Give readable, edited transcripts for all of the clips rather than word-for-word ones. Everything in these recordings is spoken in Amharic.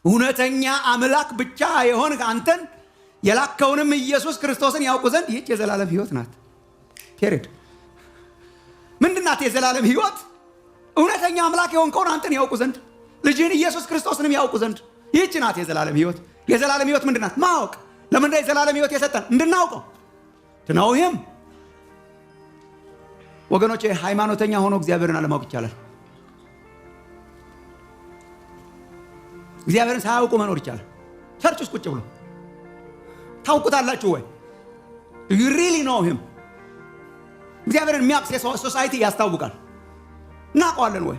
እውነተኛ አምላክ ብቻ የሆንክ አንተን የላከውንም ኢየሱስ ክርስቶስን ያውቁ ዘንድ ይህች የዘላለም ሕይወት ናት። ፔሬድ። ምንድናት የዘላለም ሕይወት? እውነተኛ አምላክ የሆንከውን አንተን ያውቁ ዘንድ፣ ልጅህን ኢየሱስ ክርስቶስንም ያውቁ ዘንድ ይህች ናት የዘላለም ሕይወት። የዘላለም ሕይወት ምንድናት? ማወቅ። ለምንድነው የዘላለም ሕይወት የሰጠን? እንድናውቀው። ትነው ይህም ወገኖቼ ሃይማኖተኛ ሆኖ እግዚአብሔርን አለማወቅ ይቻላል። እግዚአብሔርን ሳያውቁ መኖር ይቻላል። ቸርች ውስጥ ቁጭ ብሎ ታውቁታላችሁ ወይ? you really know him? እግዚአብሔርን የሚያውቅ ሶሳይቲ ያስታውቃል። እናውቀዋለን ወይ?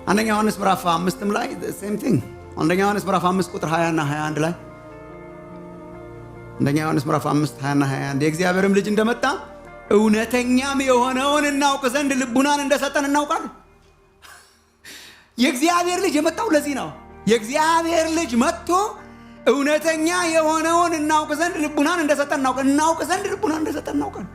አንደኛ ዮሐንስ ምዕራፍ 5 ላይ same thing። አንደኛ ዮሐንስ ምዕራፍ 5 ቁጥር 20 እና 21 ላይ አንደኛ ዮሐንስ ምዕራፍ 5 20 እና 21 የእግዚአብሔርም ልጅ እንደመጣ እውነተኛም የሆነውን እናውቅ ዘንድ ልቡናን እንደሰጠን እናውቃለን። የእግዚአብሔር ልጅ የመጣው ለዚህ ነው። የእግዚአብሔር ልጅ መጥቶ እውነተኛ የሆነውን እናውቅ ዘንድ ልቡናን እንደሰጠን እናውቅ ዘንድ ልቡናን እንደሰጠን እናውቃለን።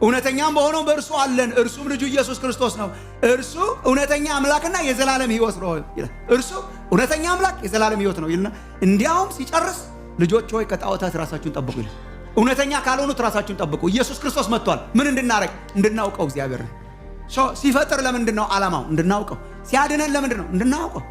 እውነተኛም በሆነው በእርሱ አለን፣ እርሱም ልጁ ኢየሱስ ክርስቶስ ነው። እርሱ እውነተኛ አምላክና የዘላለም ሕይወት ነው ይላል። እርሱ እውነተኛ አምላክ የዘላለም ሕይወት ነው ይልና እንዲያውም ሲጨርስ ልጆች ሆይ ከጣዖታት ራሳችሁን ጠብቁ ይላል። እውነተኛ ካልሆኑት ራሳችሁን ጠብቁ። ኢየሱስ ክርስቶስ መጥቷል። ምን እንድናረግ? እንድናውቀው እግዚአብሔር ነው። ሲፈጥር ለምንድን ነው ዓላማው? እንድናውቀው። ሲያድነን ለምንድን ነው? እንድናውቀው።